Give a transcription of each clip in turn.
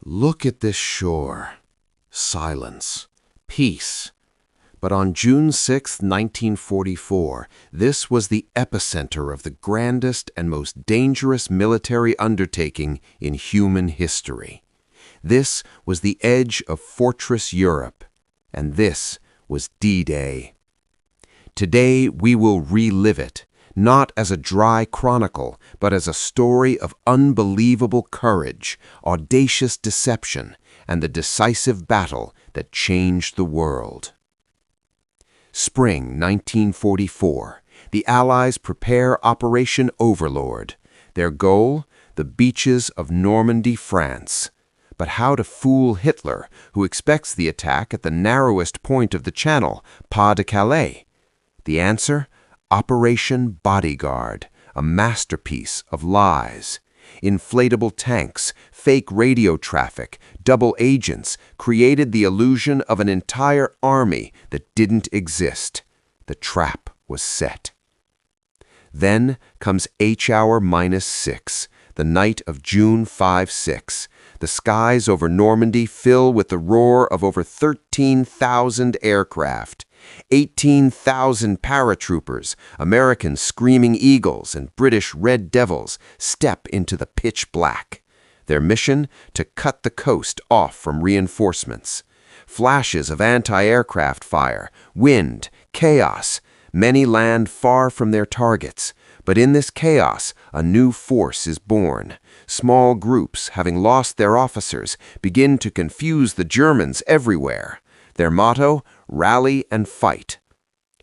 Look at this shore. Silence. Peace. But on June 6, 1944, this was the epicenter of the grandest and most dangerous military undertaking in human history. This was the edge of Fortress Europe, and this was D-Day. Today we will relive it, not as a dry chronicle, but as a story of unbelievable courage, audacious deception, and the decisive battle that changed the world. Spring 1944. The Allies prepare Operation Overlord. Their goal? The beaches of Normandy, France. But how to fool Hitler, who expects the attack at the narrowest point of the Channel, Pas de Calais? The answer? Operation Bodyguard, a masterpiece of lies. Inflatable tanks, fake radio traffic, double agents created the illusion of an entire army that didn't exist. The trap was set. Then comes H-hour -6, the night of June 5-6. The skies over Normandy fill with the roar of over 13,000 aircraft. 18,000 paratroopers, American Screaming Eagles and British Red Devils step into the pitch black. Their mission? To cut the coast off from reinforcements. Flashes of anti-aircraft fire, wind, chaos. Many land far from their targets. But in this chaos, a new force is born. Small groups, having lost their officers, begin to confuse the Germans everywhere. Their motto? Rally and fight.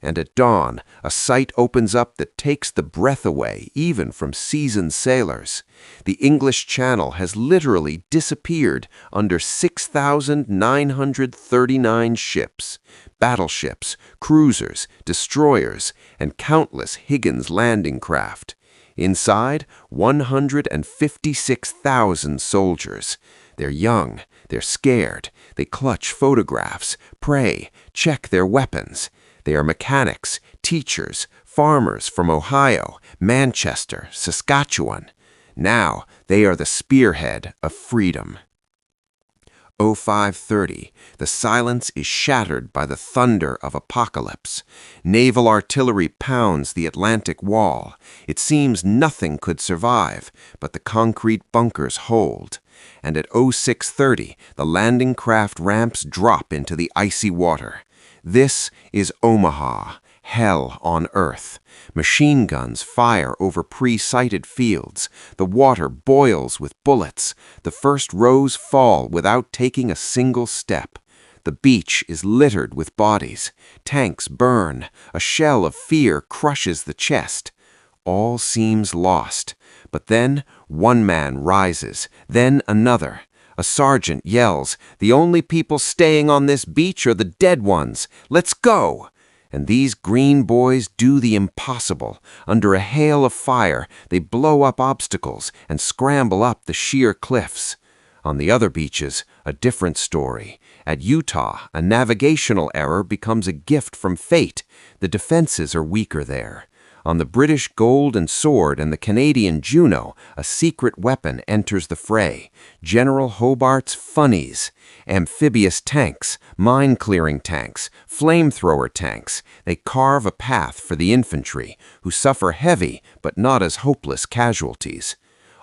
And at dawn, a sight opens up that takes the breath away, even from seasoned sailors. The English Channel has literally disappeared under 6,939 ships, battleships, cruisers, destroyers, and countless Higgins landing craft. Inside, 156,000 soldiers. They're young, they're scared, they clutch photographs, pray, check their weapons. They are mechanics, teachers, farmers from Ohio, Manchester, Saskatchewan. Now they are the spearhead of freedom. 05:30, the silence is shattered by the thunder of apocalypse. Naval artillery pounds the Atlantic wall. It seems nothing could survive, but the concrete bunkers hold. And at 06:30, the landing craft ramps drop into the icy water. This is Omaha, hell on earth. Machine guns fire over pre-sighted fields. The water boils with bullets. The first rows fall without taking a single step. The beach is littered with bodies. Tanks burn. A shell of fear crushes the chest. All seems lost. But then one man rises, then another. A sergeant yells, "The only people staying on this beach are the dead ones. Let's go!" And these green boys do the impossible. Under a hail of fire, they blow up obstacles and scramble up the sheer cliffs. On the other beaches, a different story. At Utah, a navigational error becomes a gift from fate. The defenses are weaker there. On the British Gold and Sword and the Canadian Juno, a secret weapon enters the fray. General Hobart's funnies. Amphibious tanks, mine-clearing tanks, flamethrower tanks. They carve a path for the infantry, who suffer heavy but not as hopeless casualties.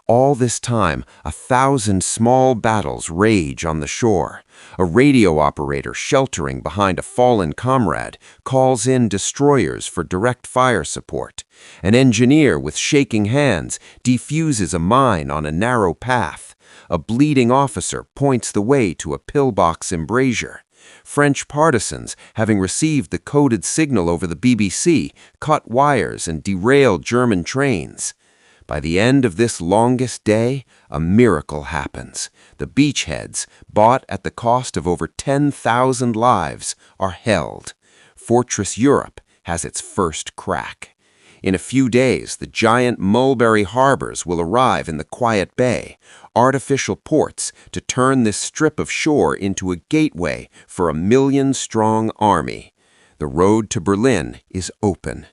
All this time, 1,000 small battles rage on the shore. A radio operator sheltering behind a fallen comrade calls in destroyers for direct fire support. An engineer with shaking hands defuses a mine on a narrow path. A bleeding officer points the way to a pillbox embrasure. French partisans, having received the coded signal over the BBC, cut wires and derailed German trains. By the end of this longest day, a miracle happens. The beachheads, bought at the cost of over 10,000 lives, are held. Fortress Europe has its first crack. In a few days, the giant mulberry harbors will arrive in the quiet bay, artificial ports to turn this strip of shore into a gateway for a million-strong army. The road to Berlin is open.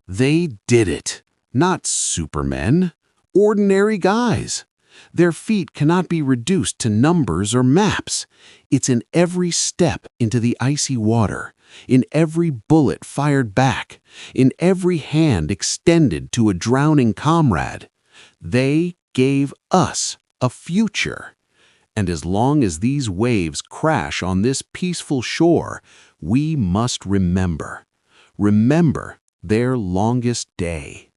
They did it. Not supermen, ordinary guys. Their feat cannot be reduced to numbers or maps. It's in every step into the icy water, in every bullet fired back, in every hand extended to a drowning comrade. They gave us a future. And as long as these waves crash on this peaceful shore, we must remember their longest day.